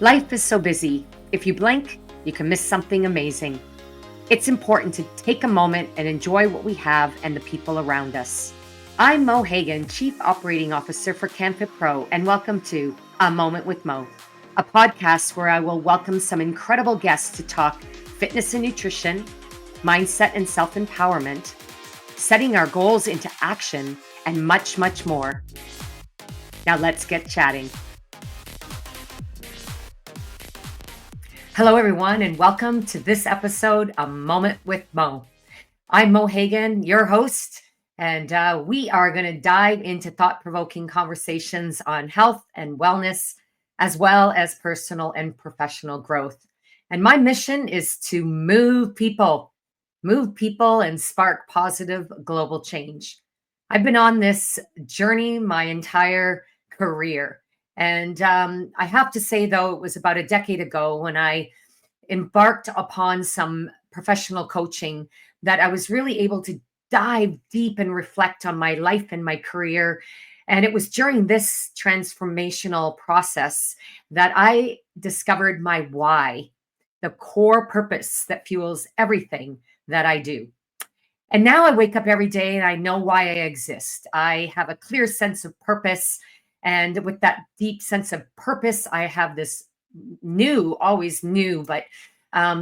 Life is so busy. If you blink, you can miss something amazing. It's important to take a moment and enjoy what we have and the people around us. I'm Mo Hagan, Chief Operating Officer for CanFit Pro, and welcome to A Moment with Mo, a podcast where I will welcome some incredible guests to talk fitness and nutrition, mindset and self-empowerment, setting our goals into action, and much, much more. Now let's get chatting. Hello, everyone, and welcome to this episode, A Moment with Mo. I'm Mo Hagan, your host, and we are going to dive into thought-provoking conversations on health and wellness, as well as personal and professional growth. And my mission is to move people and spark positive global change. I've been on this journey my entire career. And I have to say, though, it was about a decade ago when I embarked upon some professional coaching that I was really able to dive deep and reflect on my life and my career. And it was during this transformational process that I discovered my why, the core purpose that fuels everything that I do. And now I wake up every day and I know why I exist. I have a clear sense of purpose. And with that deep sense of purpose, I have this always new, but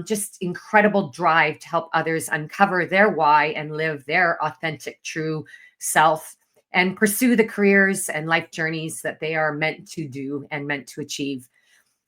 just incredible drive to help others uncover their why and live their authentic, true self and pursue the careers and life journeys that they are meant to do and meant to achieve.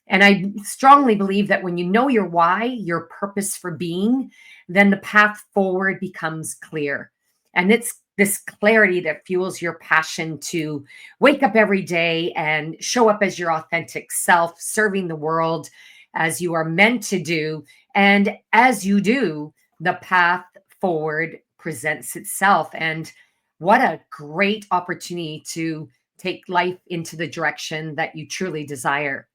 And I strongly believe that when you know your why, your purpose for being, then the path forward becomes clear. And it's this clarity that fuels your passion to wake up every day and show up as your authentic self, serving the world as you are meant to do. And as you do, the path forward presents itself. And what a great opportunity to take life into the direction that you truly desire.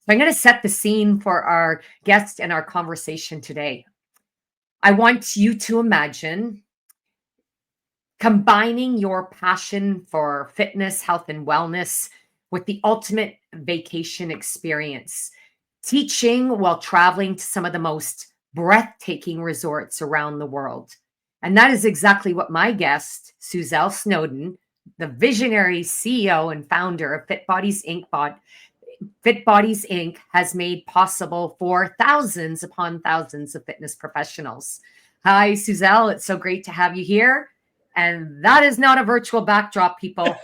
So I'm going to set the scene for our guest and our conversation today. I want you to imagine combining your passion for fitness, health, and wellness with the ultimate vacation experience, teaching while traveling to some of the most breathtaking resorts around the world. And that is exactly what my guest, Suzelle Snowden, the visionary CEO and founder of Fit Bodies Inc. has made possible for thousands upon thousands of fitness professionals. Hi, Suzelle. It's so great to have you here. And that is not a virtual backdrop, people.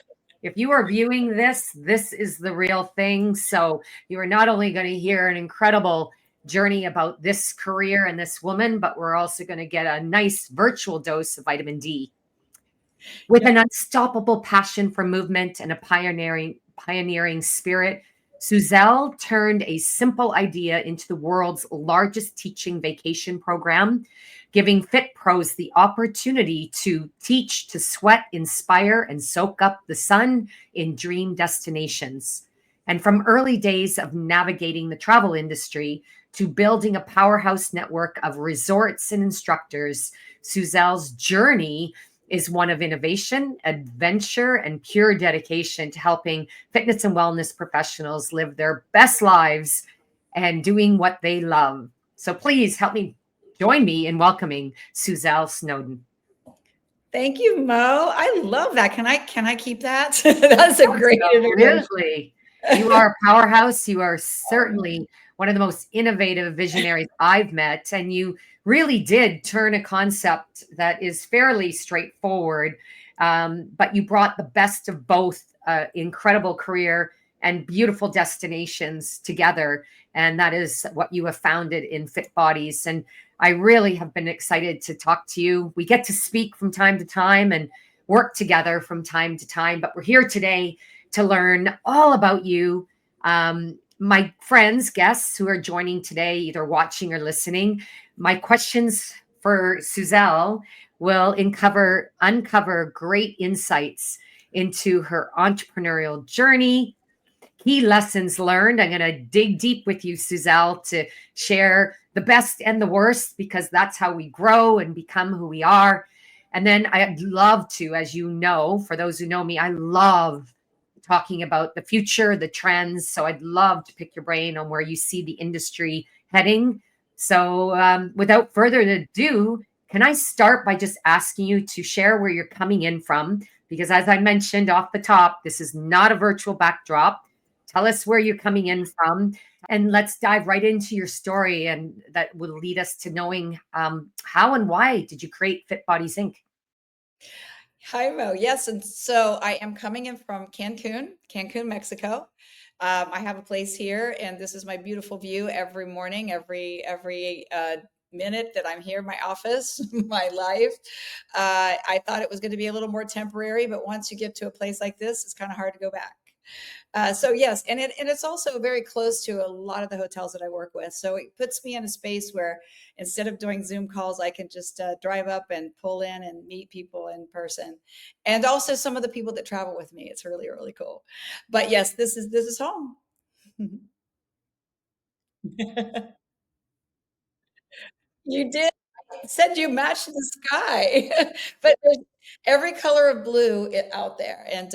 If you are viewing this, this is the real thing. So you are not only going to hear an incredible journey about this career and this woman, but we're also going to get a nice virtual dose of vitamin D. With an unstoppable passion for movement and a pioneering spirit, Suzelle turned a simple idea into the world's largest teaching vacation program, giving Fit Pros the opportunity to teach, to sweat, inspire, and soak up the sun in dream destinations. And from early days of navigating the travel industry to building a powerhouse network of resorts and instructors, Suzelle's journey is one of innovation, adventure, and pure dedication to helping fitness and wellness professionals live their best lives and doing what they love. So please join me in welcoming Suzelle Snowden. Thank you, Mo. I love that. Can I keep that? That's a great introduction. Absolutely. You are a powerhouse. You are certainly one of the most innovative visionaries I've met. And you really did turn a concept that is fairly straightforward, but you brought the best of both incredible career and beautiful destinations together. And that is what you have founded in Fit Bodies. And I really have been excited to talk to you. We get to speak from time to time and work together from time to time, but we're here today to learn all about you. My friends, guests who are joining today, either watching or listening, my questions for Suzelle will uncover great insights into her entrepreneurial journey, key lessons learned. I'm going to dig deep with you, Suzelle, to share the best and the worst, because that's how we grow and become who we are. And then I'd love to, as you know, for those who know me, I love talking about the future, the trends. So I'd love to pick your brain on where you see the industry heading. So without further ado, can I start by just asking you to share where you're coming in from? Because as I mentioned off the top, this is not a virtual backdrop. Tell us where you're coming in from, and let's dive right into your story, and that will lead us to knowing how and why did you create Fit Bodies Inc. Hi, Mo. Yes, and so I am coming in from Cancun, Mexico. I have a place here, and this is my beautiful view every morning, every minute that I'm here in my office, my life. I thought it was going to be a little more temporary, but once you get to a place like this, it's kind of hard to go back. So yes, and it's also very close to a lot of the hotels that I work with. So it puts me in a space where instead of doing Zoom calls, I can just drive up and pull in and meet people in person, and also some of the people that travel with me. It's really cool. But yes, this is home. You did. Said you matched the sky, but there's every color of blue out there. And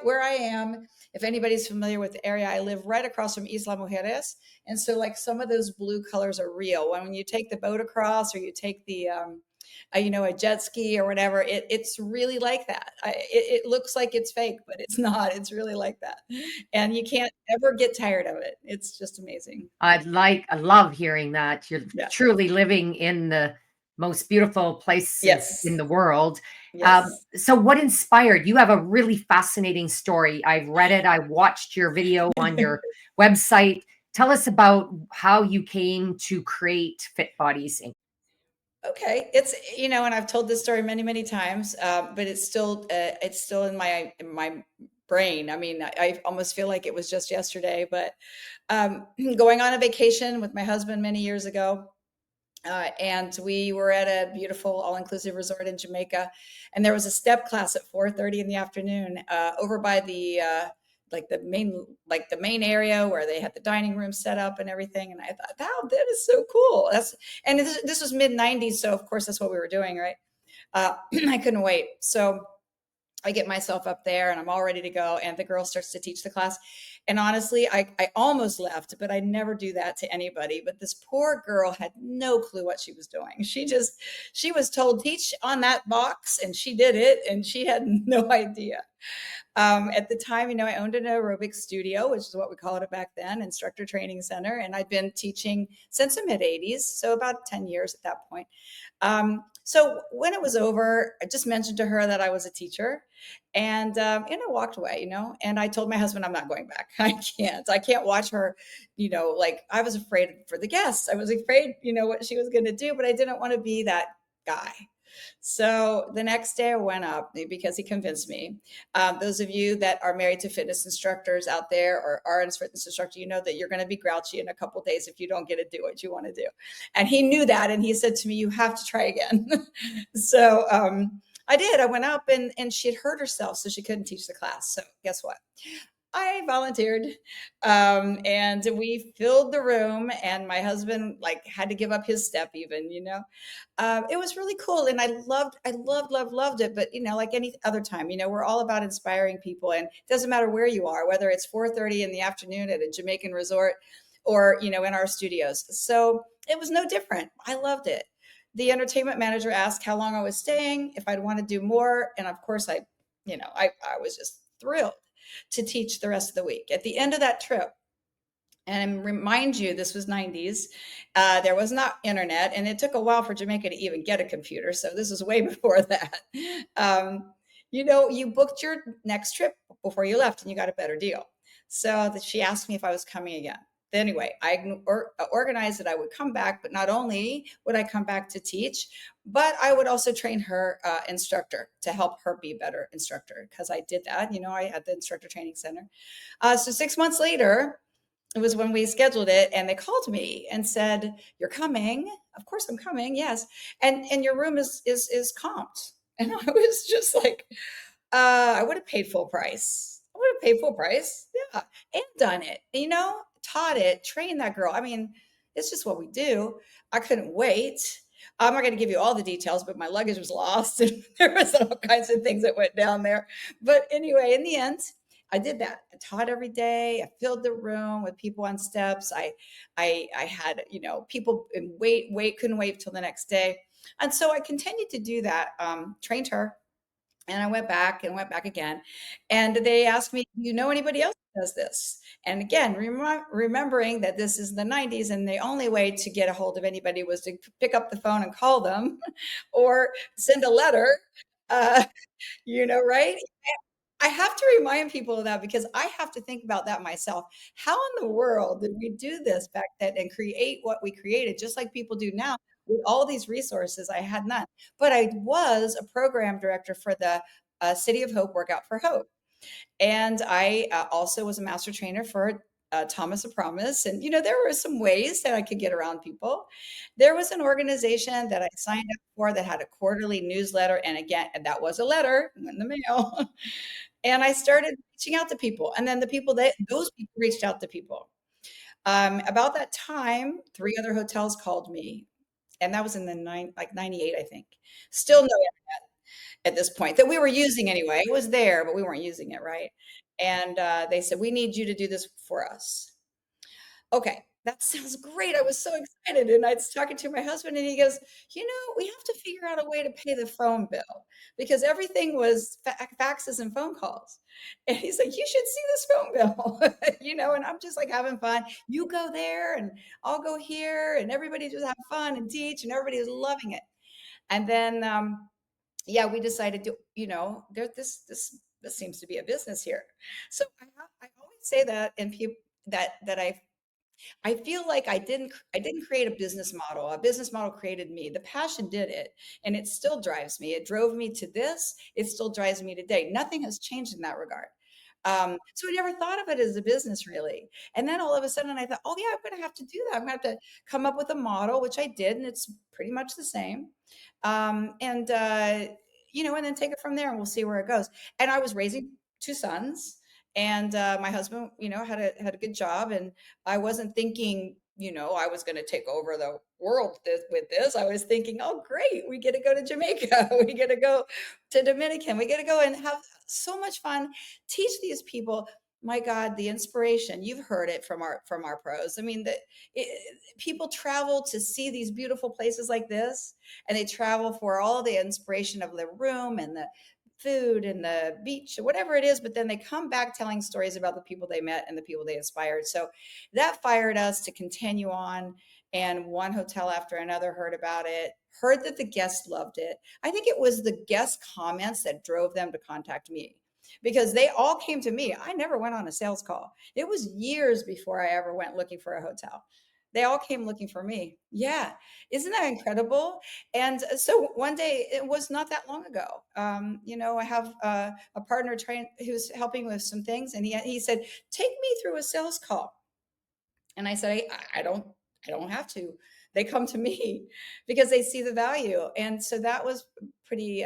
where I am, if anybody's familiar with the area, I live right across from Isla Mujeres, and so like some of those blue colors are real. When you take the boat across, or you take the a jet ski or whatever, it's really like that. It looks like it's fake, but it's not. It's really like that, and you can't ever get tired of it. It's just amazing. I love hearing that. You're Yeah. truly living in the most beautiful places in Yes. the world. Yes. So what inspired? You have a really fascinating story. I've read it. I watched your video on your website. Tell us about how you came to create Fit Bodies Inc. Okay, and I've told this story many times, but it's still in my brain. I mean, I almost feel like it was just yesterday. But going on a vacation with my husband many years ago, and we were at a beautiful all-inclusive resort in Jamaica, and there was a step class at 4:30 in the afternoon over by the the main area where they had the dining room set up and everything. And I thought, wow, that is so cool. This was mid 90s, so of course that's what we were doing, right? I couldn't wait. So I get myself up there and I'm all ready to go. And the girl starts to teach the class. And honestly, I almost left, but I never do that to anybody. But this poor girl had no clue what she was doing. She was told, teach on that box, and she did it, and she had no idea. At the time, I owned an aerobics studio, which is what we called it back then, instructor training center. And I'd been teaching since the mid 80s, so about 10 years at that point. So when it was over, I just mentioned to her that I was a teacher, and I walked away, and I told my husband, I'm not going back. I can't watch her, like I was afraid for the guests. I was afraid, what she was going to do, but I didn't want to be that guy. So the next day I went up because he convinced me. Those of you that are married to fitness instructors out there, or are a fitness instructor, you know that you're going to be grouchy in a couple of days if you don't get to do what you want to do. And he knew that. And he said to me, you have to try again. So I did. I went up, and she had hurt herself, so she couldn't teach the class. So guess what? I volunteered, and we filled the room, and my husband like had to give up his step even. It was really cool, and I loved it. But like any other time, we're all about inspiring people, and it doesn't matter where you are, whether it's 4:30 in the afternoon at a Jamaican resort, or in our studios. So it was no different. I loved it. The entertainment manager asked how long I was staying, if I'd want to do more, and of course I was just thrilled to teach the rest of the week. At the end of that trip, and remind you, this was 90s. There was not internet, and it took a while for Jamaica to even get a computer. So this was way before that. You booked your next trip before you left, and you got a better deal. So that she asked me if I was coming again. Anyway, I organized that I would come back, but not only would I come back to teach, but I would also train her instructor to help her be a better instructor, because I did that. I had the instructor training center. So 6 months later, it was when we scheduled it, and they called me and said, "You're coming." Of course I'm coming. Yes. And your room is comped. And I was just like, I would have paid full price. I would have paid full price. Yeah. And done it, taught it, trained that girl. I mean, it's just what we do. I couldn't wait. I'm not going to give you all the details, but my luggage was lost, and there was all kinds of things that went down there. But anyway, in the end, I did that. I taught every day. I filled the room with people on steps. I had, people and wait, couldn't wait till the next day. And so I continued to do that, trained her. And I went back and went back again. And they asked me, "Do you know anybody else who does this?" And again, remembering that this is the 90s and the only way to get a hold of anybody was to pick up the phone and call them or send a letter. Uh, right? I have to remind people of that because I have to think about that myself. How in the world did we do this back then and create what we created, just like people do now with all these resources? I had none, but I was a program director for the City of Hope Workout for Hope. And I also was a master trainer for Thomas of Promise. And, there were some ways that I could get around people. There was an organization that I signed up for that had a quarterly newsletter. And again, that was a letter in the mail. And I started reaching out to people. And then those people reached out to people. About that time, 3 other hotels called me. And that was in the 98, I think. Still no at this point that we were using anyway. It was there, but we weren't using it, right? And they said, "We need you to do this for us." Okay, that sounds great. I was so excited. And I was talking to my husband, and he goes, "We have to figure out a way to pay the phone bill because everything was faxes and phone calls." And he's like, "You should see this phone bill," and I'm just like having fun. You go there, and I'll go here, and everybody just have fun and teach, and everybody is loving it. And then, yeah, we decided to, there this seems to be a business here. So I always say that, and people that I feel like I didn't create a business model. A business model created me. The passion did it, and it still drives me. It drove me to this. It still drives me today. Nothing has changed in that regard. So I never thought of it as a business really. And then all of a sudden I thought, oh yeah, I'm going to have to do that. I'm going to have to come up with a model, which I did, and it's pretty much the same. And and then take it from there, and we'll see where it goes. And I was raising 2 sons, and my husband, had a good job, and I wasn't thinking, I was going to take over the world with this. I was thinking, oh, great, we get to go to Jamaica, we get to go to Dominican, we get to go and have so much fun, teach these people. My God, the inspiration, you've heard it from our pros. I mean, people travel to see these beautiful places like this, and they travel for all the inspiration of the room and the food and the beach or whatever it is, but then they come back telling stories about the people they met and the people they inspired. So that fired us to continue on. And one hotel after another heard about it, heard that the guests loved it. I think it was the guest comments that drove them to contact me because they all came to me. I never went on a sales call. It was years before I ever went looking for a hotel. They all came looking for me. Yeah. Isn't that incredible? And so one day, it was not that long ago. I have a partner who's helping with some things, and he said, "Take me through a sales call." And I said, I don't have to. They come to me because they see the value. And so that was pretty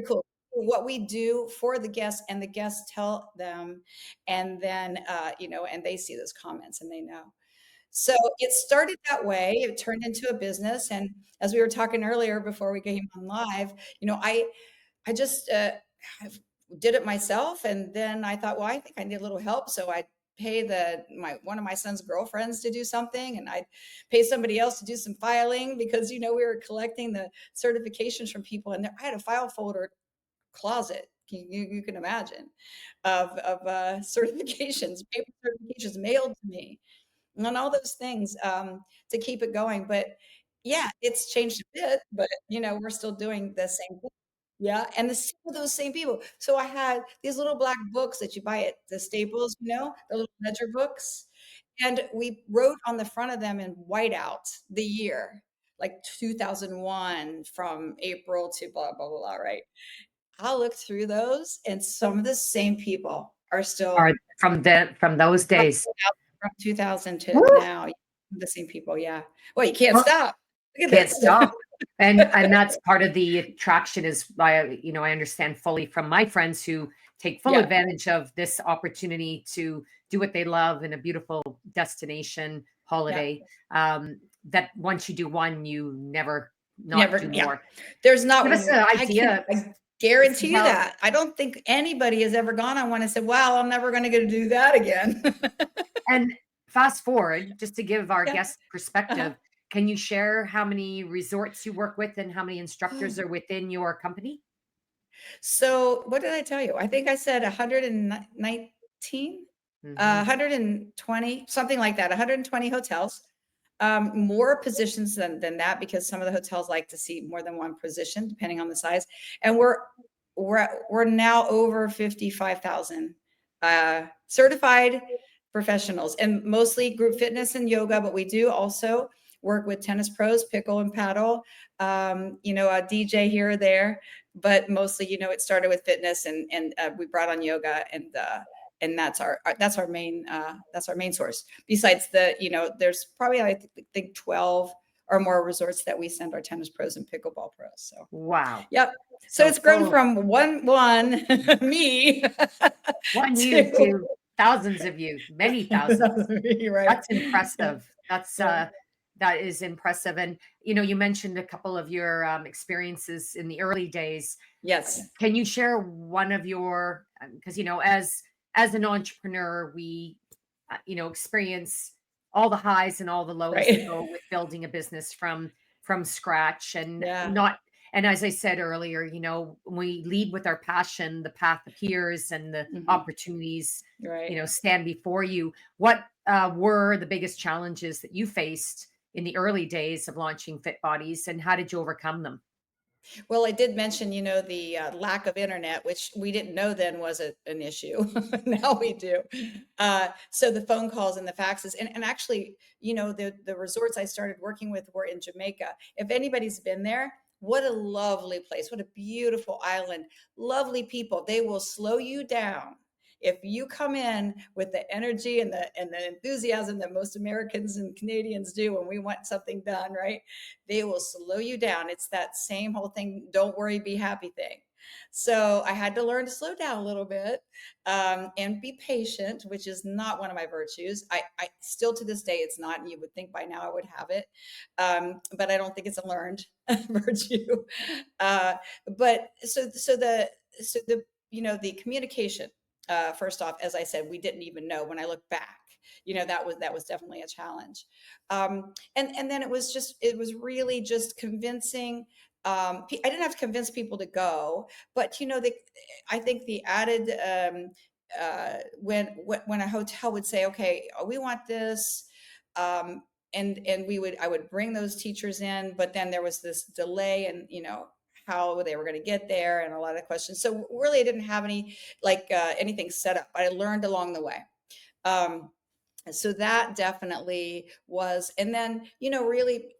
cool. What we do for the guests, and the guests tell them, and then and they see those comments and they know. So it started that way. It turned into a business. And as we were talking earlier before we came on live, I just did it myself. And then I thought, well, I think I need a little help. So I pay one of my son's girlfriends to do something, and I'd pay somebody else to do some filing because we were collecting the certifications from people, and I had a file folder closet. You can imagine of certifications, paper certifications mailed to me, and all those things to keep it going. But yeah, it's changed a bit, but we're still doing the same thing. Yeah, and those same people. So I had these little black books that you buy at the Staples, the little ledger books, and we wrote on the front of them in whiteout the year, like 2001 from April to blah blah blah, blah, right? I looked through those, and some of the same people are still Or from those days. from 2000 to Woo! now. The same people, yeah. Well, you can't Well, stop. Look at can't this. stop. And that's part of the attraction is I understand fully from my friends who take full Yeah, advantage of this opportunity to do what they love in a beautiful destination yeah. holiday. That once you do one, you never not Never, do yeah. more. There's not Give us one. an I can idea. Guarantee you Suzelle, that. I don't think anybody has ever gone on one and said, "Wow, I'm never going to get to do that again." and fast forward, just to give our Yeah. guests Uh-huh. perspective, can you share how many resorts you work with and how many instructors are within your company? So, what did I tell you? I think I said 119, Mhm. 120, something like that, 120 hotels. More positions than that because some of the hotels like to see more than one position depending on the size. And we're now over 55,000 certified professionals, and mostly group fitness and yoga, but we do also work with tennis pros, pickle and paddle, a DJ here or there, but mostly, it started with fitness, and we brought on yoga, and that's our main source. Besides there's probably I think 12 or more resorts that we send our tennis pros and pickleball pros. So, Wow. yep. So So it's grown full from one me one you to to thousands of you, many thousands. me, right? That's Yeah, impressive. yeah. That is impressive. And you mentioned a couple of your experiences in the early days. Yes. Can you share one of your because as an entrepreneur, we experience all the highs and all the lows that Right. go with building a business from scratch and Yeah. not and as I said earlier, we lead with our passion, the path appears and the Mhm. opportunities, Right. stand before you. What were the biggest challenges that you faced in the early days of launching Fit Bodies and how did you overcome them? Well, I did mention, the lack of internet, which we didn't know then was an issue. Now we do. So the phone calls and the faxes, and actually, the resorts I started working with were in Jamaica. If anybody's been there, what a lovely place! What a beautiful island! Lovely people. They will slow you down. If you come in with the energy and the enthusiasm that most Americans and Canadians do when we want something done, right? They will slow you down. It's that same whole thing, don't worry, be happy thing. So I had to learn to slow down a little bit, and be patient, which is not one of my virtues. I still to this day, it's not, and you would think by now I would have it. But I don't think it's a learned virtue. Uh, but the communication, first off, as I said, we didn't even know when I look back, that was definitely a challenge. And then it was really just convincing. I didn't have to convince people to go, but I think the added when a hotel would say, okay, we want this, um, and I would bring those teachers in, but then there was this delay, and how they were going to get there, and a lot of questions. So really, I didn't have anything set up. I learned along the way. Um, so that definitely was, and then really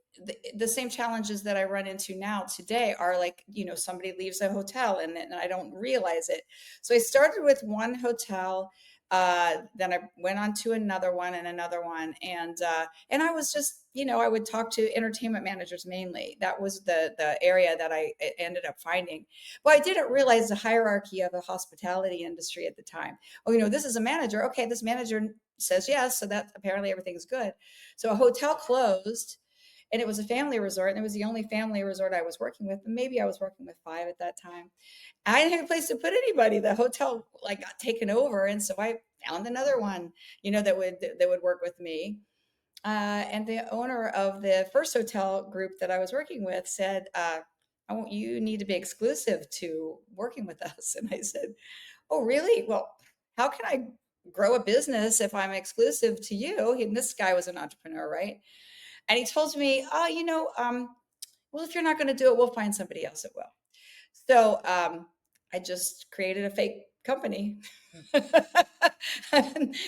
the same challenges that I run into now today are like, somebody leaves a hotel and I don't realize it. So I started with one hotel, then I went on to another one and another one, and I was just, I would talk to entertainment managers mainly. That was the area that I ended up finding. Well, I didn't realize the hierarchy of the hospitality industry at the time. Oh, this is a manager. Okay, this manager says yes, so that apparently everything's good. So a hotel closed, and it was a family resort, and it was the only family resort I was working with. And maybe I was working with five at that time. I didn't have a place to put anybody. The hotel got taken over, and so I found another one, that would work with me. And the owner of the first hotel group that I was working with said, you need to be exclusive to working with us." And I said, "Oh, really? Well, how can I grow a business if I'm exclusive to you?" And this guy was an entrepreneur, right? And he told me, "Oh, well, if you're not going to do it, we'll find somebody else that will." So I just created a fake company.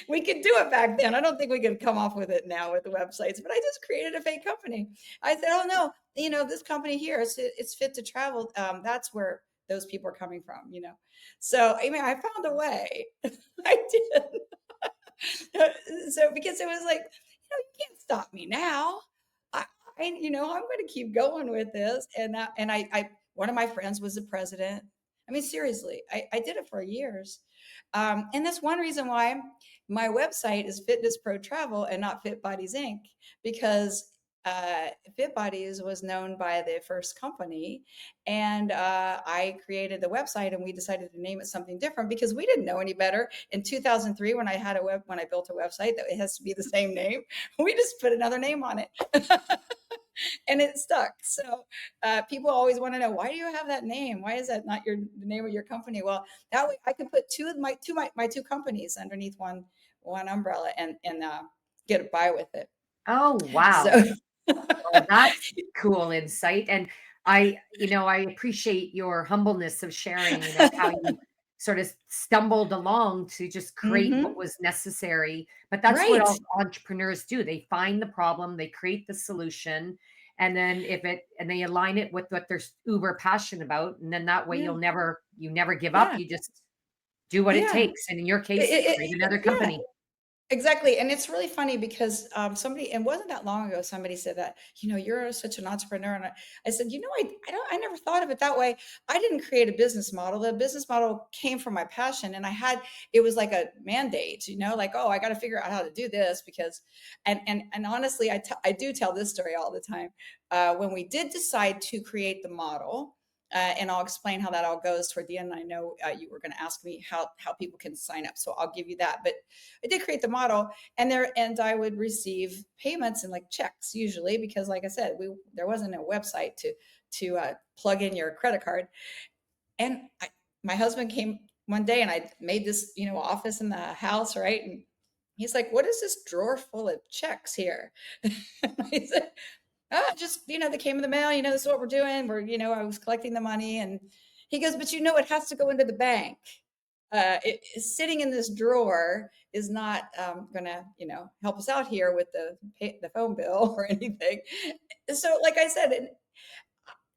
We could do it back then. I don't think we could come off with it now with the websites, but I just created a fake company. I said, "Oh no, this company here, it's fit to travel. That's where those people are coming from, So I mean, I found a way. I did. So because it was like, you can't stop me now. I, I'm going to keep going with this. And one of my friends was the president. I mean, seriously, I did it for years. And that's one reason why my website is Fitness Pro Travel and not Fit Bodies Inc. Because Fit Bodies was known by the first company, and I created the website, and we decided to name it something different because we didn't know any better. In 2003, when I built a website that it has to be the same name, we just put another name on it. And it stuck. So people always want to know, why do you have that name? Why is that not the name of your company? Well, that way I could put my two companies underneath one umbrella and get by with it. Oh, wow. So Well, that's cool insight. And I appreciate your humbleness of sharing, how you sort of stumbled along to just create what hmm was necessary. But that's what right. all entrepreneurs do. They find the problem, they create the solution, and then and they align it with what they're uber passionate about. And then that way Yeah. you never give up. Yeah. You just do what it Yeah. takes. And in your case, It, create another yeah. company. Exactly, and it's really funny because somebody, and wasn't that long ago, somebody said that, you're such an entrepreneur, and I said, I never thought of it that way. I didn't create a business model. The business model came from my passion, and it was like a mandate, like, oh, I got to figure out how to do this because, and honestly, I do tell this story all the time. When we did decide to create the model. And I'll explain how that all goes toward the end. I know you were going to ask me how people can sign up, so I'll give you that. But I did create the model, and I would receive payments in like checks usually because, like I said, there wasn't a website to plug in your credit card. And my husband came one day, and I made this office in the house, right? And he's like, "What is this drawer full of checks here?" I said, just they came in the mail. This is what we're doing. I was collecting the money, and he goes, "But it has to go into the bank. Sitting in this drawer is not going to help us out here with the phone bill or anything." So, like I said, and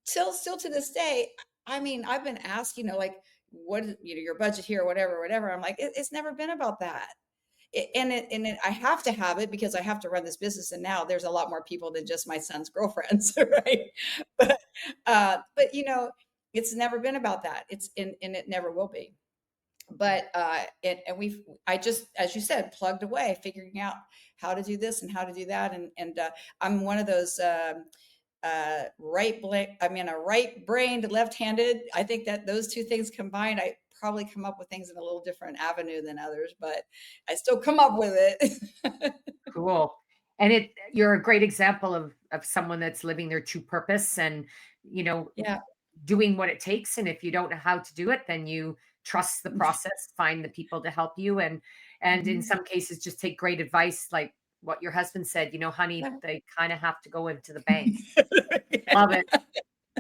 still to this day, I mean, I've been asked, like, what is your budget here, whatever. I'm like, it's never been about that. I have to have it because I have to run this business, and now there's a lot more people than just my son's girlfriends, right? But it's never been about that. And it never will be. But I just, as you said, plugged away, figuring out how to do this and how to do that, and I'm one of those. A right-brained, left-handed. I think that those two things combined, I probably come up with things in a little different avenue than others, but I still come up with it. Cool. And you're a great example of someone that's living their true purpose and, you know, Yeah. doing what it takes. And if you don't know how to do it, then you trust the process, find the people to help you, and in Mhm. some cases just take great advice like what your husband said, honey, Yeah. they kind of have to go into the bank. Love it.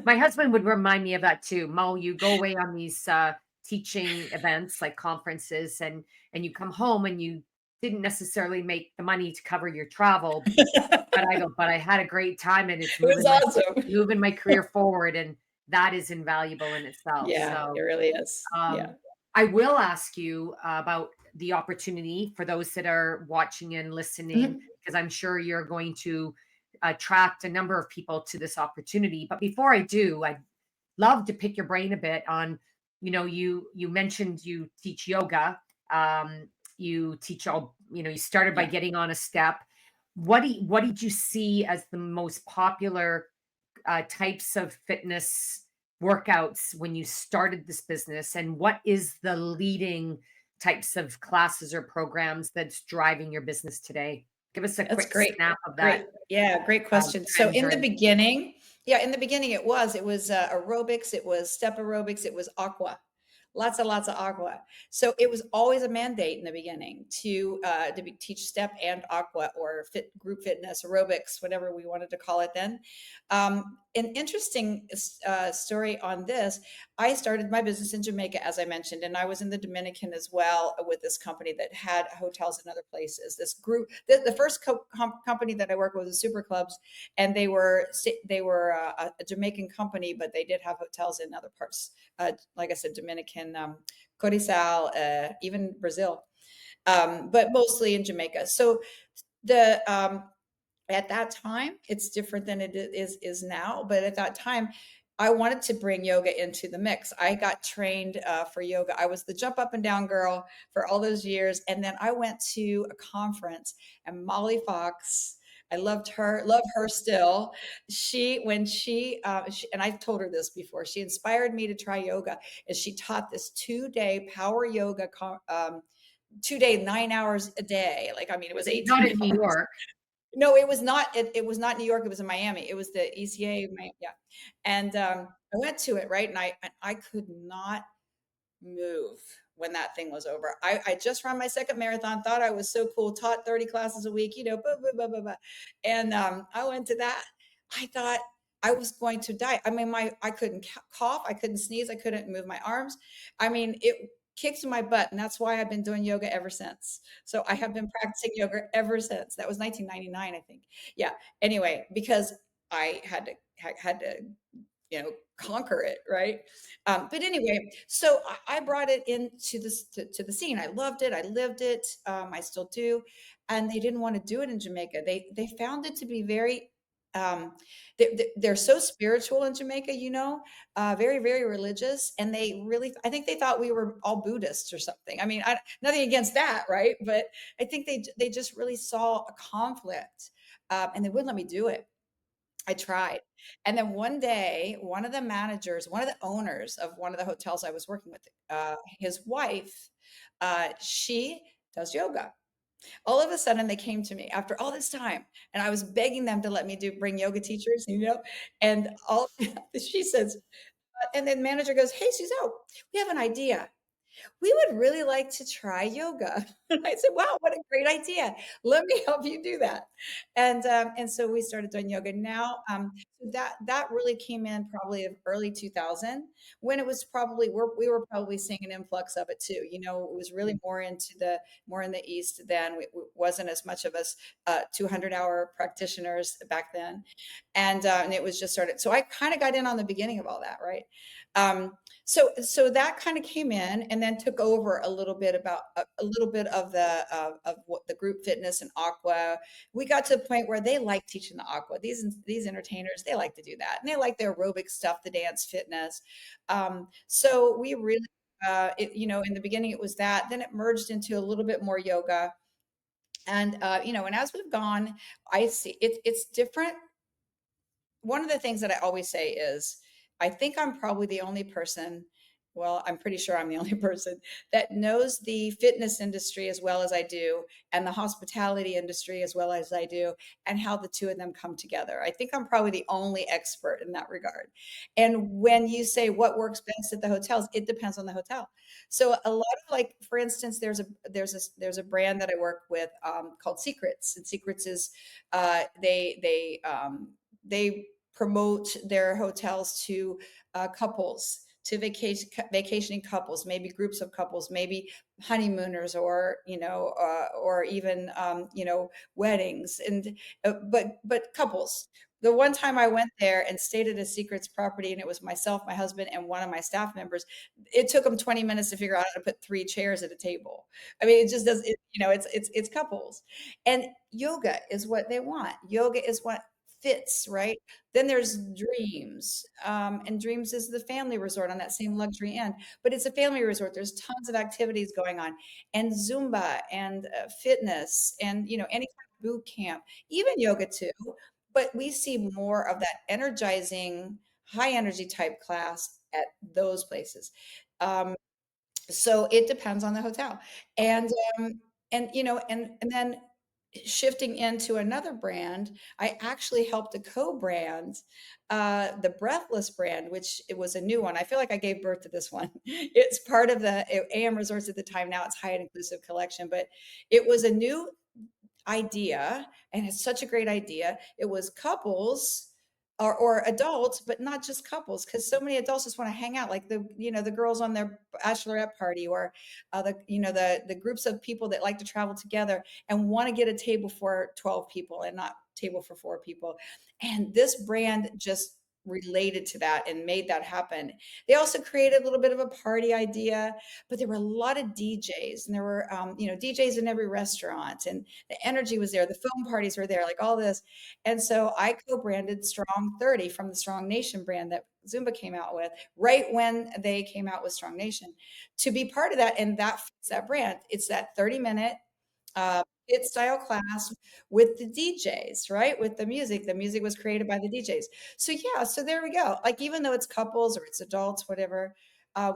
My husband would remind me of that too. Mo, you go away on these teaching events like conferences, and you come home and you didn't necessarily make the money to cover your travel, but I had a great time and it's It was awesome. moving my career forward, and that is invaluable in itself. Yeah, it So really is. um, Yeah. I will ask you about the opportunity for those that are watching and listening, Mhm. because I'm sure you're going to attract a number of people to this opportunity. But before I do, I'd love to pick your brain a bit on, you mentioned you teach yoga. You teach you started by Yeah. getting on a step. What did you see as the most popular types of fitness workouts when you started this business, and what is the leading types of classes or programs that's driving your business today? Give us a That's quick great. snap of that Great. Yeah, great question. So trend in you're the in. beginning, yeah, in the beginning it was aerobics, it was step aerobics, it was aqua. Lots of aqua. So it was always a mandate in the beginning to teach step and aqua or group fitness, aerobics, whatever we wanted to call it then. An interesting story on this. I started my business in Jamaica, as I mentioned, and I was in the Dominican as well with this company that had hotels in other places. This group, the first company that I worked with was Super Clubs, and they were a Jamaican company, but they did have hotels in other parts, like I said, Dominican, Coruscant, even Brazil, but mostly in Jamaica. So the at that time, it's different than it is now. But at that time, I wanted to bring yoga into the mix. I got trained for yoga. I was the jump up and down girl for all those years, and then I went to a conference, and Molly Fox I loved her, love her still. She, and I've told her this before, she inspired me to try yoga, and she taught this 2 day power yoga, 2 day, 9 hours a day. Like, I mean, it was 18 Not in New hours. York. No, it was not. It was not New York. It was in Miami. It was the ECA. Yeah, and I went to it, right, and I could not move when that thing was over. I just ran my second marathon, thought I was so cool, taught 30 classes a week, blah, blah, blah, blah, blah. And I went to that. I thought I was going to die. I mean, I couldn't cough, I couldn't sneeze, I couldn't move my arms. I mean, it kicked my butt, and that's why I've been doing yoga ever since. So I have been practicing yoga ever since. That was 1999, I think. Yeah. Anyway, because I had to conquer it, right? But anyway, so I brought it into this to the scene. I loved it. I lived it. I still do. And they didn't want to do it in Jamaica. They found it to be very they're so spiritual in Jamaica, very, very religious. And they really, I think they thought we were all Buddhists or something. I mean, nothing against that, right? But I think they just really saw a conflict, and they wouldn't let me do it. I tried. And then one day, one of the managers, one of the owners of one of the hotels I was working with, his wife, she does yoga. All of a sudden, they came to me after all this time, and I was begging them to let me bring yoga teachers, and all she says, and then manager goes, "Hey, Suzelle, we have an idea. We would really like to try yoga." And I said, wow, what a great idea. Let me help you do that. And so we started doing yoga. Now, so that really came in probably of early 2000, when it was probably, we were probably seeing an influx of it too. It was really more in the East then. We wasn't as much of us 200-hour practitioners back then. And it was just started. So I kind of got in on the beginning of all that, right? Um, so that kind of came in and then took over a little bit about a little bit of of what the group fitness and aqua. We got to the point where they like teaching the aqua. These entertainers, they like to do that, and they like the aerobic stuff, the dance fitness. So we really, in the beginning it was that. Then it merged into a little bit more yoga, and as we've gone, I see it's different. One of the things that I always say is, I think I'm probably the only person, well, I'm pretty sure I'm the only person that knows the fitness industry as well as I do, and the hospitality industry as well as I do, and how the two of them come together. I think I'm probably the only expert in that regard. And when you say what works best at the hotels, it depends on the hotel. So a lot of, like, for instance, there's a brand that I work with, called Secrets, and Secrets is, they promote their hotels to couples, to vacationing couples, maybe groups of couples, maybe honeymooners, or even weddings, and but couples. The one time I went there and stayed at a Secrets property, and it was myself, my husband, and one of my staff members. It took them 20 minutes to figure out how to put 3 chairs at a table. I mean, it just does. It's couples, and yoga is what they want. Yoga is what fits, right? Then there's Dreams, and Dreams is the family resort on that same luxury end, but it's a family resort. There's tons of activities going on, and Zumba, and fitness, and any kind of boot camp, even yoga too. But we see more of that energizing, high energy type class at those places. Um, so it depends on the hotel. And um, and you know and and then shifting into another brand, I actually helped to co-brand the Breathless brand, which it was a new one. I feel like I gave birth to this one. It's part of the AM Resorts at the time. Now it's Hyatt Inclusive Collection, but it was a new idea, and it's such a great idea. It was couples or adults, but not just couples, because so many adults just want to hang out, like the girls on their bachelorette party, or the groups of people that like to travel together and want to get a table for 12 people and not table for 4 people. And this brand just related to that and made that happen. They also created a little bit of a party idea, but there were a lot of DJs, and there were DJs in every restaurant, and the energy was there. The film parties were there, like all this. And so I co-branded Strong 30 from the Strong Nation brand that Zumba came out with, right when they came out with Strong Nation, to be part of that. And that fits that brand. It's that 30-minute hit style class with the DJs, right? With the music. The music was created by the DJs. So yeah, so there we go. Like even though it's couples or it's adults, whatever,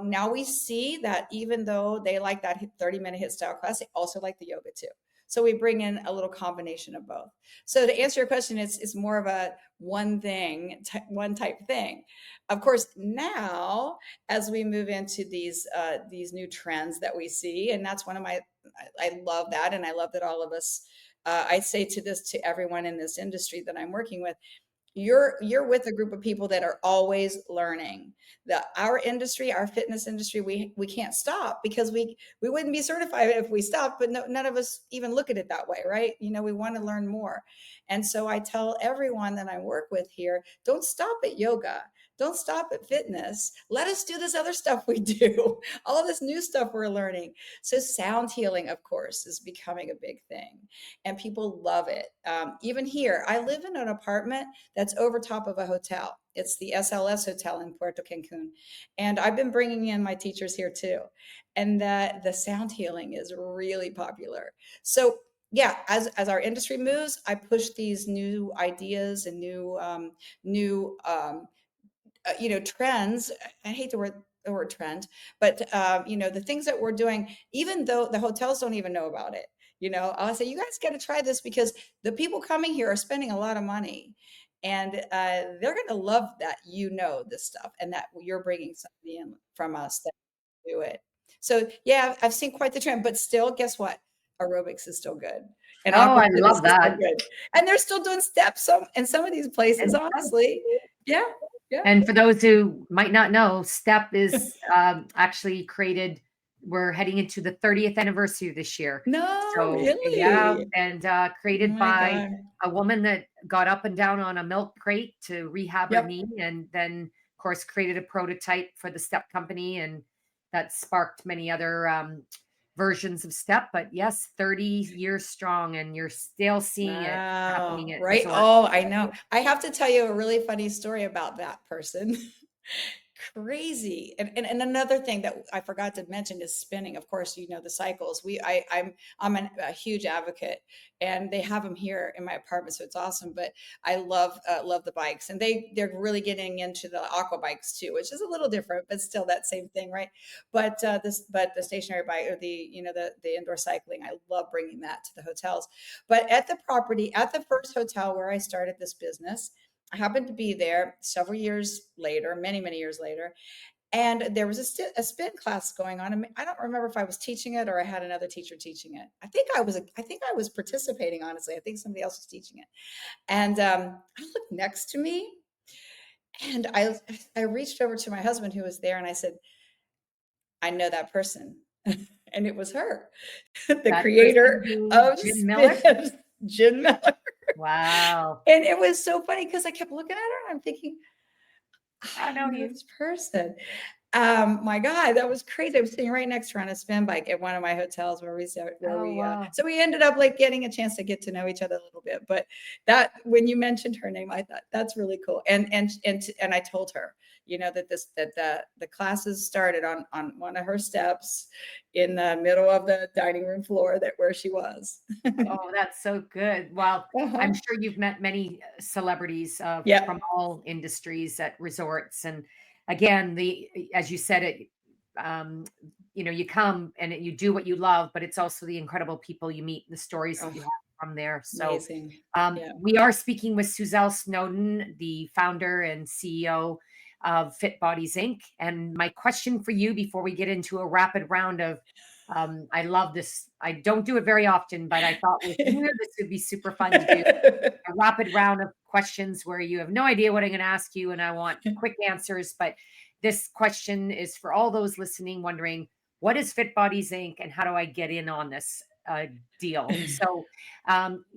now we see that even though they like that 30-minute hit style class, they also like the yoga too. So we bring in a little combination of both. So to answer your question, it's more of a one type thing. Of course, now as we move into these new trends that we see, and that's one of my I love that, and I love that all of us. I say to everyone in this industry that I'm working with, you're with a group of people that are always learning. Our industry, our fitness industry, we can't stop because we wouldn't be certified if we stopped, but no, none of us even look at it that way, right? We want to learn more. And so I tell everyone that I work with here, don't stop at yoga. Don't stop at fitness. Let us do this other stuff we do, all this new stuff we're learning. So sound healing, of course, is becoming a big thing, and people love it. Even here, I live in an apartment that's over top of a hotel. It's the SLS Hotel in Puerto Cancun. And I've been bringing in my teachers here too. And the sound healing is really popular. So yeah, as our industry moves, I push these new ideas and new trends. I hate the word trend, but the things that we're doing, even though the hotels don't even know about it. I'll say you guys got to try this because the people coming here are spending a lot of money, and they're going to love that this stuff and that you're bringing somebody in from us that do it. So yeah, I've seen quite the trend, but still, guess what? Aerobics is still good, and Oh, aqua I fitness love is still that. good, and they're still doing steps in some of these places. And Honestly, yeah, yeah. And for those who might not know, STEP is actually created. We're heading into the 30th anniversary this year. No, So, yeah, really? and Oh created my by God. a woman that got up and down on a milk crate to rehab her Yep. knee, and then, of course, created a prototype for the STEP company, and that sparked many other versions of STEP. But yes, 30 years strong, and you're still seeing it happening Wow. at Right. resorts. Oh, I know. I have to tell you a really funny story about that person. Crazy. And another thing that I forgot to mention is spinning. Of course, the cycles. I'm a huge advocate, and they have them here in my apartment, so it's awesome. But I love the bikes, and they're really getting into the aqua bikes too, which is a little different, but still that same thing, right? But the stationary bike, or the indoor cycling, I love bringing that to the hotels. But at the property, at the first hotel where I started this business, I happened to be there several years later, many, many years later, and there was a spin class going on. And I don't remember if I was teaching it or I had another teacher teaching it. I think I was participating, honestly. I think somebody else was teaching it. And I looked next to me, and I reached over to my husband who was there, and I said, I know that person. And it was her, the That creator person who, of Jim Miller. Spin, Jen Miller. Wow. And it was so funny because I kept looking at her and I'm thinking, I I know know you. this person. My God, that was crazy. I was sitting right next to her on a spin bike at one of my hotels Oh, wow. so we ended up like getting a chance to get to know each other a little bit. But that when you mentioned her name, I thought that's really cool. And I told her, that the classes started on one of her steps in the middle of the dining room floor that where she was. Oh, that's so good. Well, I'm Uh-huh. sure you've met many celebrities from Yep. all industries at resorts. And again, as you said it, um, you come and you do what you love, but it's also the incredible people you meet, the stories that Oh, you have from there. So, amazing. Yeah. we are speaking with Suzelle Snowden, the founder and CEO of Fit Bodies Inc. And my question for you before we get into a rapid round of I love this. I don't do it very often, but I thought with you, this would be super fun to do a rapid round of questions where you have no idea what I'm going to ask you and I want quick answers. But this question is for all those listening wondering, what is Fit Bodies Inc. and how do I get in on this deal? So,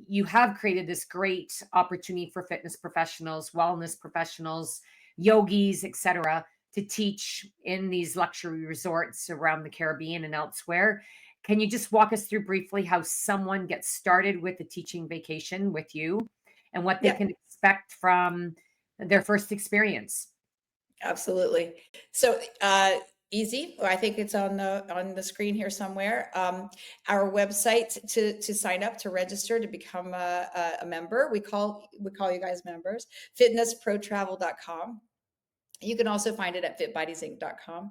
you have created this great opportunity for fitness professionals, wellness professionals, yogis, etc., to teach in these luxury resorts around the Caribbean and elsewhere. Can you just walk us through briefly how someone gets started with a teaching vacation with you and what they Yeah. can expect from their first experience? Absolutely. So, Easy. I think it's on the screen here somewhere. Our website to sign up, to register, to become a member. We call you guys members. Fitnessprotravel.com. You can also find it at fitbodiesinc.com.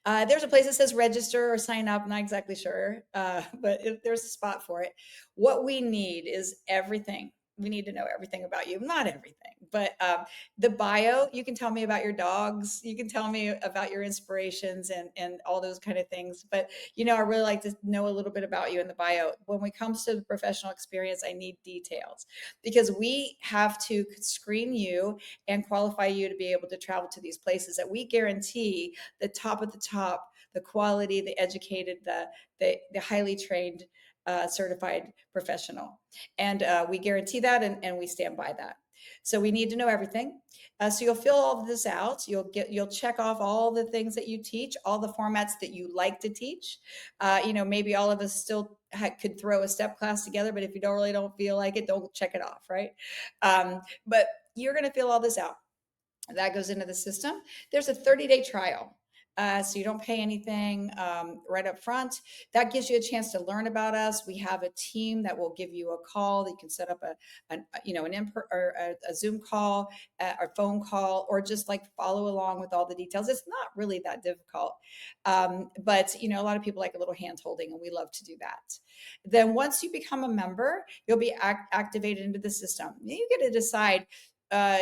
There's a place that says register or sign up. Not exactly sure, but there's a spot for it. What we need is everything. We need to know everything about you. Not everything, but the bio. You can tell me about your dogs. You can tell me about your inspirations and all those kind of things. But I really like to know a little bit about you in the bio. When it comes to the professional experience, I need details because we have to screen you and qualify you to be able to travel to these places that we guarantee the top of the top, the quality, the educated, the highly trained, certified professional. And we guarantee that, and we stand by that. So we need to know everything. So you'll fill all of this out. You'll check off all the things that you teach, all the formats that you like to teach. Maybe all of us still could throw a step class together, but if you don't feel like it, don't check it off, right? But you're going to fill all this out. That goes into the system. There's a 30-day trial. So you don't pay anything right up front. That gives you a chance to learn about us. We have a team that will give you a call. You can set up a Zoom call, or phone call, or just like follow along with all the details. It's not really that difficult, but a lot of people like a little hand holding, and we love to do that. Then once you become a member, you'll be activated into the system. You get to decide,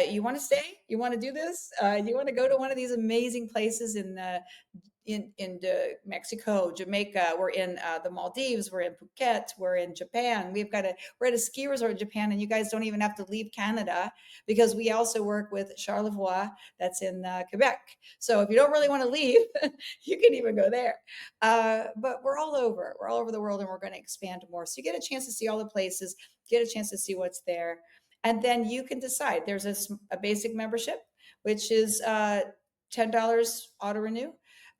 you want to stay, you want to do this, you want to go to one of these amazing places in Mexico, Jamaica, we're in the Maldives, we're in Phuket, we're in Japan. We're at a ski resort in Japan, and you guys don't even have to leave Canada because we also work with Charlevoix, that's in Quebec. So if you don't really want to leave, you can even go there. But we're all over the world, and we're going to expand more. So you get a chance to see all the places, get a chance to see what's there. And then you can decide. There's a basic membership, which is $10 auto renew.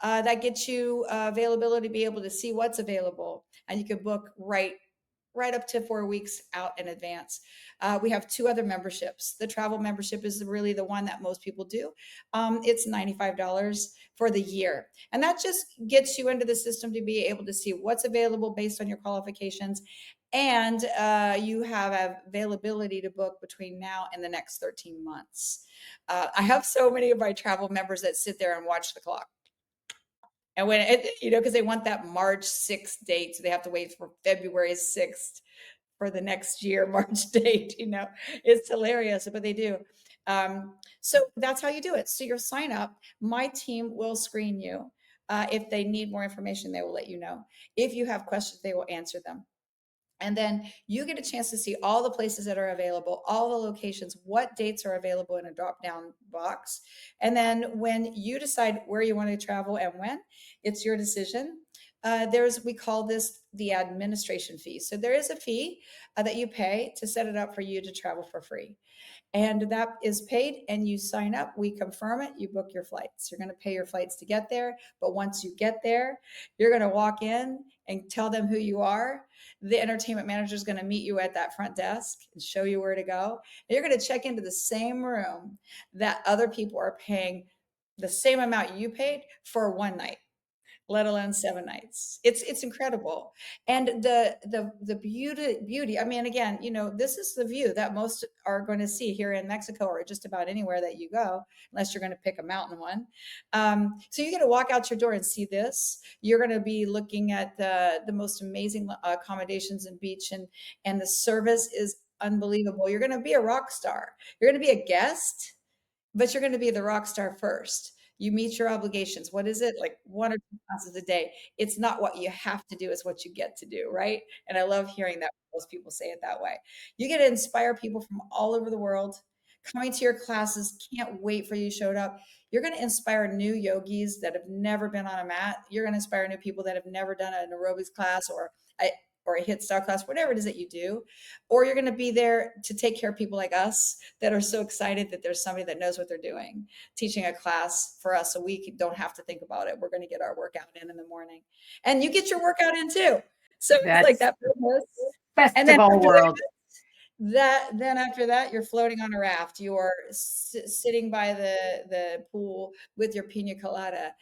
That gets you availability to be able to see what's available, and you can book right up to 4 weeks out in advance. We have two other memberships. The travel membership is really the one that most people do. It's $95 for the year. And that just gets you into the system to be able to see what's available based on your qualifications. And you have availability to book between now and the next 13 months. I have so many of my travel members that sit there and watch the clock. And because they want that March 6th date, so they have to wait for February 6th for the next year, March date. It's hilarious, but they do. So that's how you do it. So your sign up, my team will screen you. If they need more information, they will let you know. If you have questions, they will answer them. And then you get a chance to see all the places that are available, all the locations, what dates are available in a drop down box. And then when you decide where you want to travel and when, it's your decision. We call this the administration fee. So there is a fee that you pay to set it up for you to travel for free. And that is paid, and you sign up, we confirm it, you book your flights. You're going to pay your flights to get there, but once you get there, you're going to walk in and tell them who you are. The entertainment manager is going to meet you at that front desk and show you where to go. And you're going to check into the same room that other people are paying the same amount you paid for one night, let alone 7 nights. It's incredible. And the beauty, I mean, again, this is the view that most are going to see here in Mexico, or just about anywhere that you go, unless you're going to pick a mountain one. So you get to walk out your door and see this. You're going to be looking at the most amazing accommodations and beach, and the service is unbelievable. You're going to be a rock star. You're going to be a guest, but you're going to be the rock star first. You meet your obligations. What is it? Like 1 or 2 classes a day. It's not what you have to do, it's what you get to do, right? And I love hearing that most people say it that way. You get to inspire people from all over the world coming to your classes. Can't wait for you showed up. You're going to inspire new yogis that have never been on a mat. You're going to inspire new people that have never done an aerobics class or a hit style class, whatever it is that you do. Or you're going to be there to take care of people like us that are so excited that there's somebody that knows what they're doing, teaching a class for us so we don't have to think about it. We're going to get our workout in the morning. And you get your workout in too. So it's like That's that purpose. best And of then all worlds. after that, you're floating on a raft. You are sitting by the pool with your pina colada.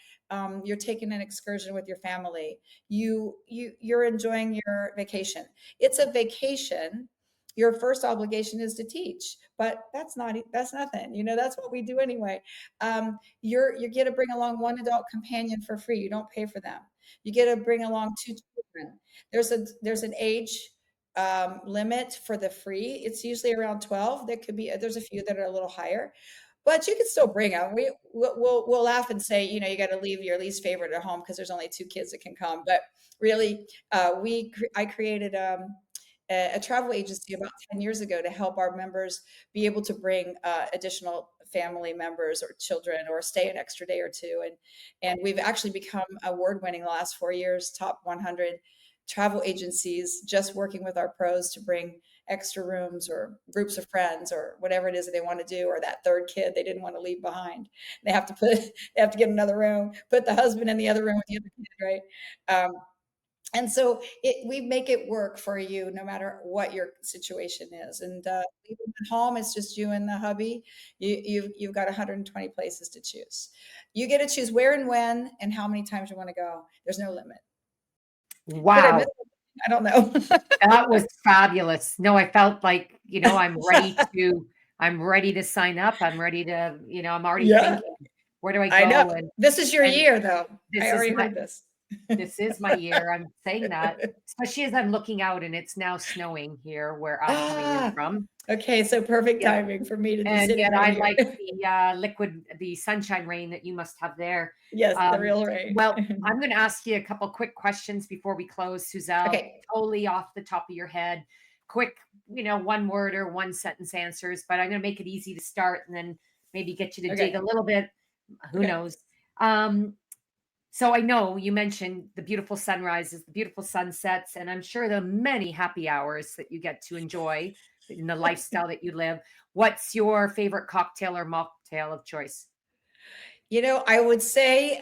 you're taking an excursion with your family. You're enjoying your vacation. It's a vacation. Your first obligation is to teach, but that's nothing. That's what we do anyway. You get to bring along one adult companion for free. You don't pay for them. You get to bring along two children. There's an age limit for the free. It's usually around 12. There's a few that are a little higher, but you can still bring them. We'll laugh and say, you got to leave your least favorite at home because there's only 2 kids that can come. But really, I created a travel agency about 10 years ago to help our members be able to bring additional family members or children or stay an extra day or two. And we've actually become award winning the last 4 years, top 100 travel agencies, just working with our pros to bring extra rooms or groups of friends or whatever it is that they want to do, or that third kid they didn't want to leave behind. They have to get another room, put the husband in the other room with the other kid, right? And so we make it work for you no matter what your situation is. And even at home, it's just you and the hubby. You've got 120 places to choose. You get to choose where and when and how many times you want to go. There's no limit. Did I miss Wow. something? I don't know. That was fabulous. No, I felt like, I'm ready to sign up. I'm ready to, I'm already Yeah, thinking, where do I I know. go? And This is your and year, though. I this is already my heard this. this is my year. I'm saying that, especially as I'm looking out and it's now snowing here where I'm coming in Ah, from. okay. So perfect Yeah. timing for me to be And sitting yet right I here. like the sunshine rain that you must have there. Yes, the Um, real rain. well, I'm going to ask you a couple quick questions before we close, Suzelle, Okay. totally off the top of your head. Quick, one word or one sentence answers, but I'm going to make it easy to start and then maybe get you to dig a Okay. little bit. Who Okay. knows? Um, so I know you mentioned the beautiful sunrises, the beautiful sunsets, and I'm sure the many happy hours that you get to enjoy in the lifestyle that you live. What's your favorite cocktail or mocktail of choice? I would say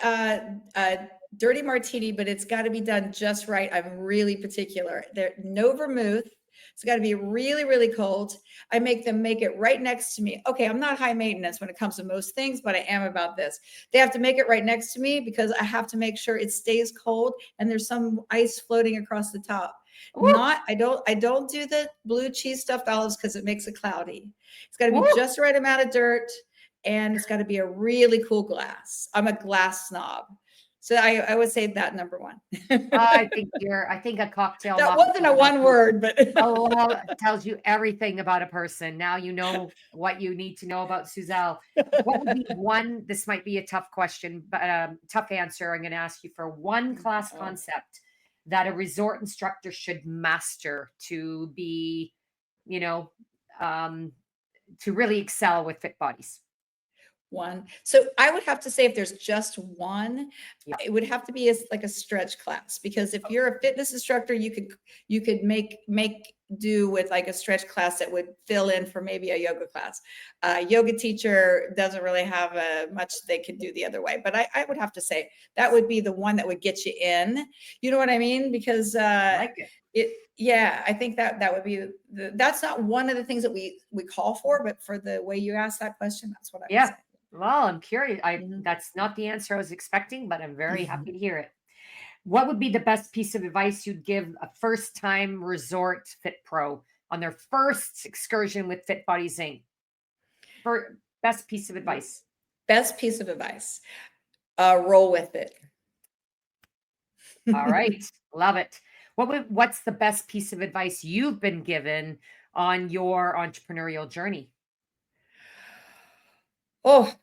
dirty martini, but it's got to be done just right. I'm really particular. No vermouth. It's got to be really, really cold. I make them make it right next to me. Okay, I'm not high maintenance when it comes to most things, but I am about this. They have to make it right next to me because I have to make sure it stays cold and there's some ice floating across the top. Woo, I don't do the blue cheese stuffed olives because it makes it cloudy. It's got to be woo. just the right amount of dirt, and it's got to be a really cool glass. I'm a glass snob. So I would say that number one. I think a cocktail That wasn't a mocktail one word, but tells you everything about a person. Now you know what you need to know about Suzelle. What would be one? This might be a tough question, but tough answer. I'm going to ask you for one class oh, concept that a resort instructor should master to be, you know, um, to really excel with fit bodies. one. So I would have to say if there's just one, Yeah. it would have to be like a stretch class, because if you're a fitness instructor, you could make do with like a stretch class that would fill in for maybe a yoga class. Yoga teacher doesn't really have much they could do the other way, but I would have to say that would be the one that would get you in. You know what I mean? Because I like it. yeah, I think that would be that's not one of the things that we call for, but for the way you asked that question, that's what I would Yeah. say. Well, I'm curious. Mhm. That's not the answer I was expecting, but I'm very happy to hear it. What would be the best piece of advice you'd give a first time resort fit pro on their first excursion with Fit Bodies Inc? For best piece of advice. Best piece of advice, roll with it. All right. Love it. What's the best piece of advice you've been given on your entrepreneurial journey? Oh,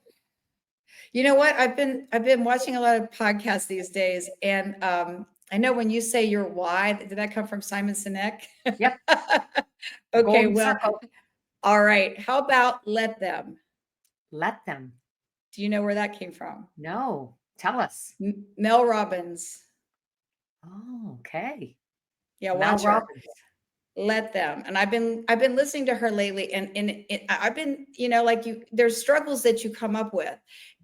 you know what? I've been watching a lot of podcasts these days, and I know when you say your why, did that come from Simon Sinek? Yep. The Okay, golden well, circle. all right. How about let them? Let them. Do you know where that came from? No. Tell us. Mel Robbins. Oh, okay. Yeah, Mel watch her. Robbins. Let them. And I've been listening to her lately, and I've been, like there's struggles that you come up with,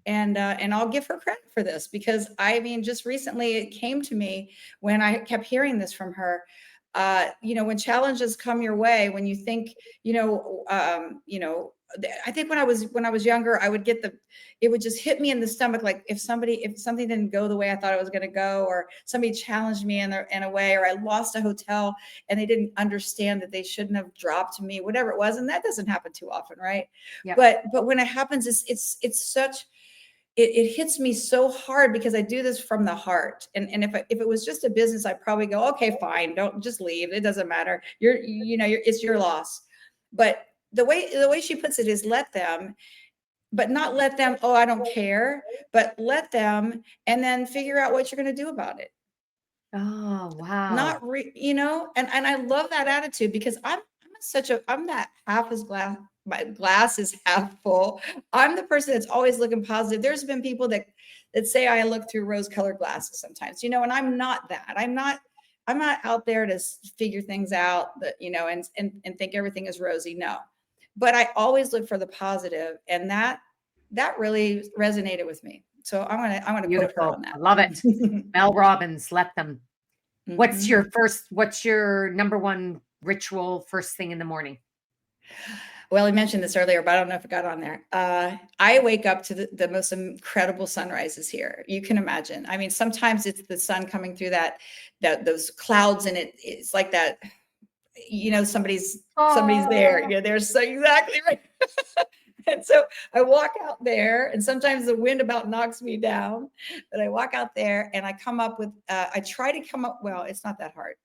and I'll give her credit for this, because I mean, just recently it came to me when I kept hearing this from her. When challenges come your way, when you think, I think when I was younger, I would get it would just hit me in the stomach, like if something didn't go the way I thought it was going to go, or somebody challenged me in a way, or I lost a hotel and they didn't understand that they shouldn't have dropped me, whatever it was. And that doesn't happen too often, right? Yep. But when it happens, it's such it hits me so hard because I do this from the heart. And if it was just a business, I'd probably go, okay, fine, don't just leave. It doesn't matter. It's your loss. But the way she puts it is let them, but not let them, oh, I don't care, but let them and then figure out what you're going to do about it. Oh, wow. Not and I love that attitude because I'm that half as glass, my glass is half full. I'm the person that's always looking positive. There's been people that say I look through rose-colored glasses sometimes, and I'm not that. I'm not out there to figure things out that, and think everything is rosy. No. But I always look for the positive, and that really resonated with me. So I'm gonna quote her on Beautiful. I that. love it. Mel Robbins, let them. Mhm. What's your number one ritual first thing in the morning? Well, I mentioned this earlier, but I don't know if it got on there. I wake up to the most incredible sunrises here. You can imagine. I mean, sometimes it's the sun coming through those clouds, and it's like that. Somebody's there. Oh, Yeah, they're so exactly right. And so I walk out there, and sometimes the wind about knocks me down. But I walk out there, and I come up with. I try to come up. Well, it's not that hard.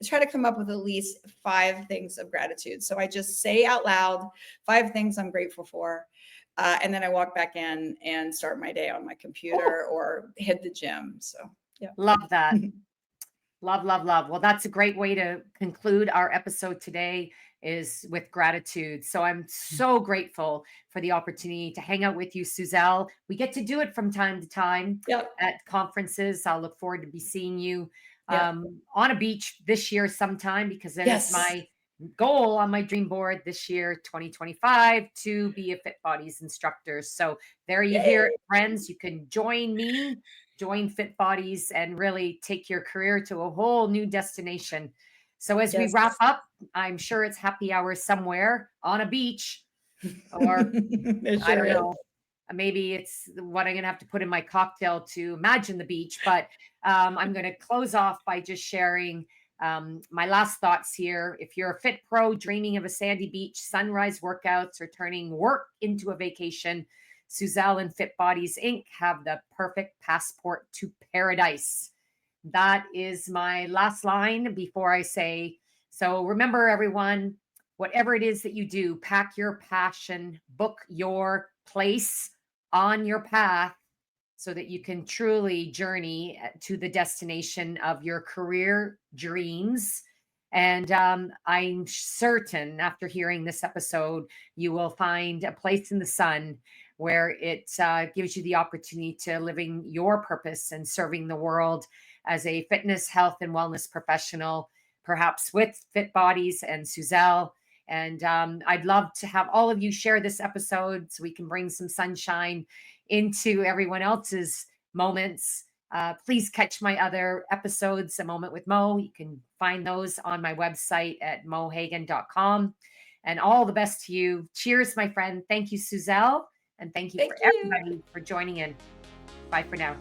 I try to come up with at least 5 things of gratitude. So I just say out loud 5 things I'm grateful for, and then I walk back in and start my day on my oh, computer or hit the gym. So yeah. love that. Love, love, love. Well, that's a great way to conclude our episode today is with gratitude. So I'm so grateful for the opportunity to hang out with you, Suzelle. We get to do it from time to time Yep. at conferences. I'll look forward to be seeing you Yep. on a beach this year sometime because that is Yes. my goal on my dream board this year, 2025, to be a Fit Bodies instructor. So there you hear it, Yay. friends. You can join me, join Fit Bodies, and really take your career to a whole new destination. So as we Yes. wrap up, I'm sure it's happy hour somewhere on a beach, or It I sure don't is. know, maybe it's what I'm going to have to put in my cocktail to imagine the beach. But I'm going to close off by just sharing my last thoughts here. If you're a fit pro dreaming of a sandy beach, sunrise workouts, or turning work into a vacation, Suzelle and Fit Bodies Inc. have the perfect passport to paradise. That is my last line before I say, so remember, everyone, whatever it is that you do, pack your passion, book your place on your path so that you can truly journey to the destination of your career dreams. And I'm certain after hearing this episode, you will find a place in the sun where it gives you the opportunity to living your purpose and serving the world as a fitness, health, and wellness professional, perhaps with Fit Bodies and Suzelle. And I'd love to have all of you share this episode so we can bring some sunshine into everyone else's moments. Please catch my other episodes, A Moment with Mo. You can find those on my website at mohagan.com. And all the best to you. Cheers, my friend. Thank you, Suzelle. And thank you Thank for you. everybody for joining in. Bye for now.